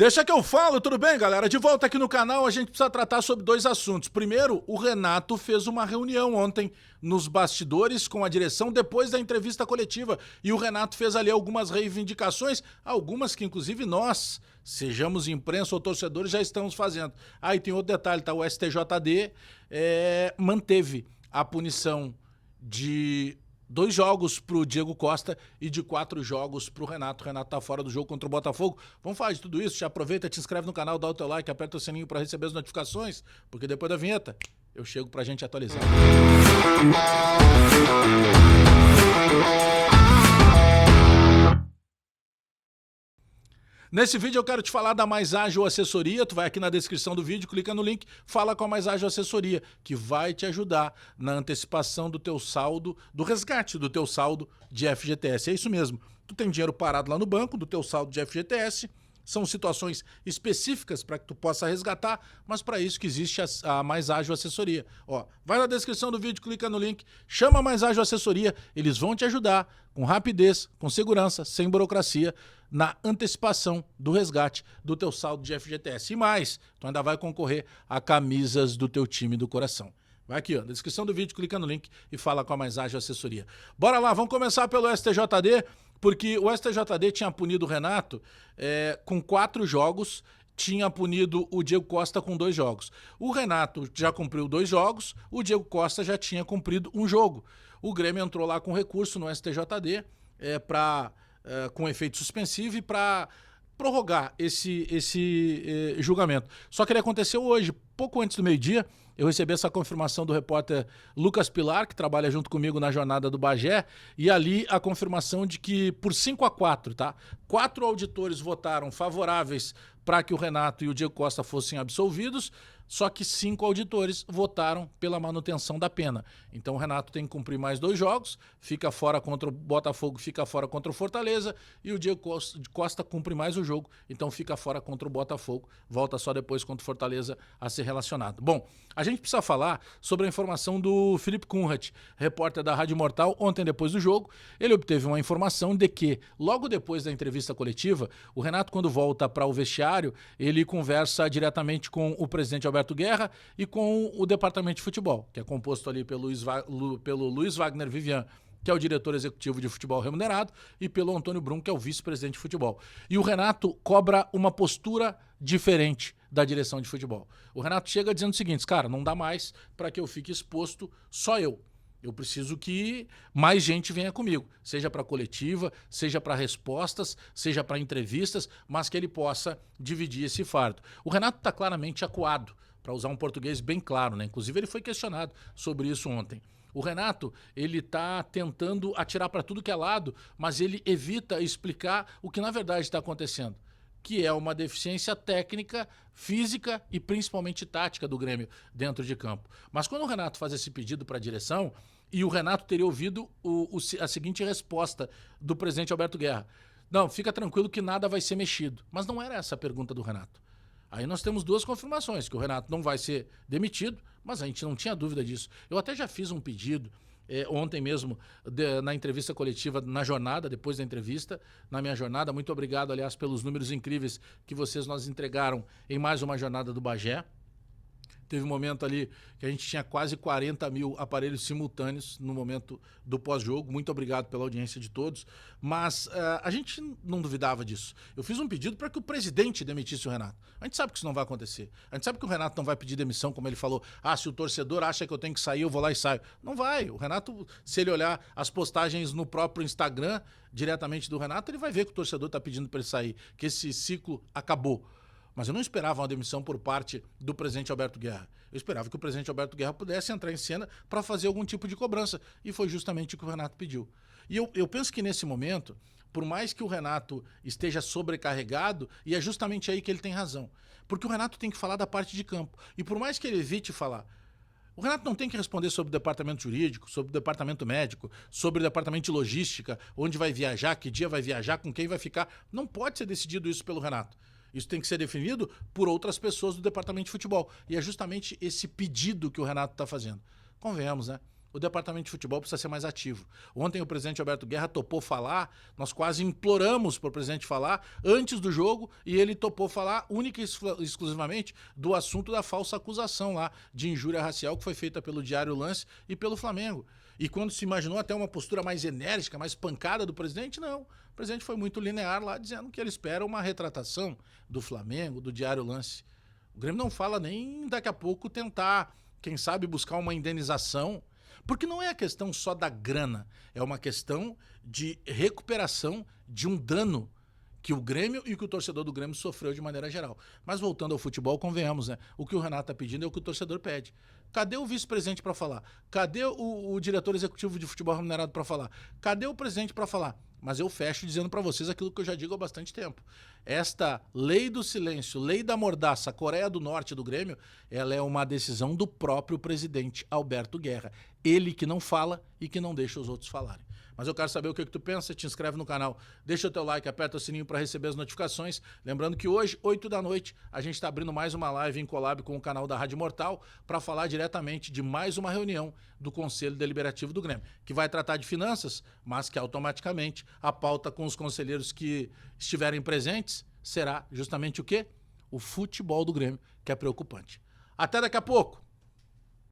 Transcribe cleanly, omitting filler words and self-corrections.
Deixa que eu falo, tudo bem, galera? De volta aqui no canal, a gente precisa tratar sobre dois assuntos. Primeiro, o Renato fez uma reunião ontem nos bastidores com a direção depois da entrevista coletiva. E o Renato fez ali algumas reivindicações, algumas que inclusive nós, sejamos imprensa ou torcedores, já estamos fazendo. Aí tem outro detalhe, tá? O STJD manteve a punição de 2 jogos pro Diego Costa e de 4 jogos pro Renato. O Renato tá fora do jogo contra o Botafogo. Vamos falar de tudo isso? Já aproveita, te inscreve no canal, dá o teu like, aperta o sininho para receber as notificações, porque depois da vinheta eu chego pra gente atualizar. Nesse vídeo eu quero te falar da Mais Ágil Assessoria. Tu vai aqui na descrição do vídeo, clica no link, fala com a Mais Ágil Assessoria, que vai te ajudar na antecipação do teu saldo, do resgate do teu saldo de FGTS. É isso mesmo. Tu tem dinheiro parado lá no banco, do teu saldo de FGTS, são situações específicas para que tu possa resgatar, mas para isso que existe a Mais Ágil Assessoria. Ó, vai na descrição do vídeo, clica no link, chama a Mais Ágil Assessoria, eles vão te ajudar com rapidez, com segurança, sem burocracia, na antecipação do resgate do teu saldo de FGTS. E mais, tu ainda vai concorrer a camisas do teu time do coração. Vai aqui, ó, na descrição do vídeo, clica no link e fala com a Mais Ágil Assessoria. Bora lá, vamos começar pelo STJD, porque o STJD tinha punido o Renato com 4 jogos, tinha punido o Diego Costa com 2 jogos. O Renato já cumpriu 2 jogos, o Diego Costa já tinha cumprido 1 jogo. O Grêmio entrou lá com recurso no STJD com efeito suspensivo e para prorrogar esse julgamento. Só que ele aconteceu hoje, pouco antes do meio-dia. Eu recebi essa confirmação do repórter Lucas Pilar, que trabalha junto comigo na jornada do Bagé, e ali a confirmação de que por 5-4, tá? 4 auditores votaram favoráveis para que o Renato e o Diego Costa fossem absolvidos, só que 5 auditores votaram pela manutenção da pena. Então o Renato tem que cumprir mais 2 jogos, fica fora contra o Botafogo, fica fora contra o Fortaleza, e o Diego Costa cumpre mais o jogo, então fica fora contra o Botafogo, volta só depois contra o Fortaleza a ser relacionado. Bom, a gente precisa falar sobre a informação do Felipe Kunrat, repórter da Rádio Mortal, ontem depois do jogo. Ele obteve uma informação de que, logo depois da entrevista coletiva, o Renato, quando volta para o vestiário, ele conversa diretamente com o presidente Alberto Guerra e com o departamento de futebol, que é composto ali pelo Luiz Wagner Vivian, que é o diretor executivo de futebol remunerado, e pelo Antônio Brum, que é o vice-presidente de futebol. E o Renato cobra uma postura diferente da direção de futebol. O Renato chega dizendo o seguinte: cara, não dá mais para que eu fique exposto só eu. Eu preciso que mais gente venha comigo, seja para coletiva, seja para respostas, seja para entrevistas, mas que ele possa dividir esse fardo. O Renato está claramente acuado, para usar um português bem claro, né? Inclusive ele foi questionado sobre isso ontem. O Renato, ele tá tentando atirar para tudo que é lado, mas ele evita explicar o que na verdade está acontecendo, que é uma deficiência técnica, física e principalmente tática do Grêmio dentro de campo. Mas quando o Renato faz esse pedido para a direção, e o Renato teria ouvido a seguinte resposta do presidente Alberto Guerra: não, fica tranquilo que nada vai ser mexido. Mas não era essa a pergunta do Renato. Aí nós temos 2 confirmações, que o Renato não vai ser demitido, mas a gente não tinha dúvida disso. Eu até já fiz um pedido ontem mesmo, na entrevista coletiva, na jornada, depois da entrevista, na minha jornada. Muito obrigado, aliás, pelos números incríveis que vocês nos entregaram em mais uma jornada do Bagé. Teve um momento ali que a gente tinha quase 40 mil aparelhos simultâneos no momento do pós-jogo. Muito obrigado pela audiência de todos. Mas a gente não duvidava disso. Eu fiz um pedido para que o presidente demitisse o Renato. A gente sabe que isso não vai acontecer. A gente sabe que o Renato não vai pedir demissão, como ele falou. Ah, se o torcedor acha que eu tenho que sair, eu vou lá e saio. Não vai. O Renato, se ele olhar as postagens no próprio Instagram, diretamente do Renato, ele vai ver que o torcedor está pedindo para ele sair, que esse ciclo acabou. Mas eu não esperava uma demissão por parte do presidente Alberto Guerra. Eu esperava que o presidente Alberto Guerra pudesse entrar em cena para fazer algum tipo de cobrança. E foi justamente o que o Renato pediu. E eu penso que nesse momento, por mais que o Renato esteja sobrecarregado, e é justamente aí que ele tem razão. Porque o Renato tem que falar da parte de campo. E por mais que ele evite falar, o Renato não tem que responder sobre o departamento jurídico, sobre o departamento médico, sobre o departamento de logística, onde vai viajar, que dia vai viajar, com quem vai ficar. Não pode ser decidido isso pelo Renato. Isso tem que ser definido por outras pessoas do departamento de futebol. E é justamente esse pedido que o Renato está fazendo. Convenhamos, né? o departamento de futebol precisa ser mais ativo. Ontem o presidente Alberto Guerra topou falar, nós quase imploramos para o presidente falar antes do jogo e ele topou falar única e exclusivamente do assunto da falsa acusação lá de injúria racial que foi feita pelo Diário Lance e pelo Flamengo. E quando se imaginou até uma postura mais enérgica, mais pancada do presidente, não. O presidente foi muito linear lá, dizendo que ele espera uma retratação do Flamengo, do Diário Lance. O Grêmio não fala nem daqui a pouco tentar, quem sabe, buscar uma indenização. Porque não é a questão só da grana, é uma questão de recuperação de um dano que o Grêmio e que o torcedor do Grêmio sofreu de maneira geral. Mas voltando ao futebol, convenhamos, né? O que o Renato está pedindo é o que o torcedor pede. Cadê o vice-presidente para falar? Cadê o diretor executivo de futebol remunerado para falar? Cadê o presidente para falar? Mas eu fecho dizendo para vocês aquilo que eu já digo há bastante tempo. Esta lei do silêncio, lei da mordaça, Coreia do Norte do Grêmio, ela é uma decisão do próprio presidente Alberto Guerra. Ele que não fala e que não deixa os outros falarem. Mas eu quero saber o que tu pensa, te inscreve no canal, deixa o teu like, aperta o sininho para receber as notificações. Lembrando que hoje, 8 da noite, a gente está abrindo mais uma live em collab com o canal da Rádio Mortal para falar diretamente de mais uma reunião do Conselho Deliberativo do Grêmio, que vai tratar de finanças, mas que automaticamente a pauta com os conselheiros que estiverem presentes será justamente o quê? O futebol do Grêmio, que é preocupante. Até daqui a pouco!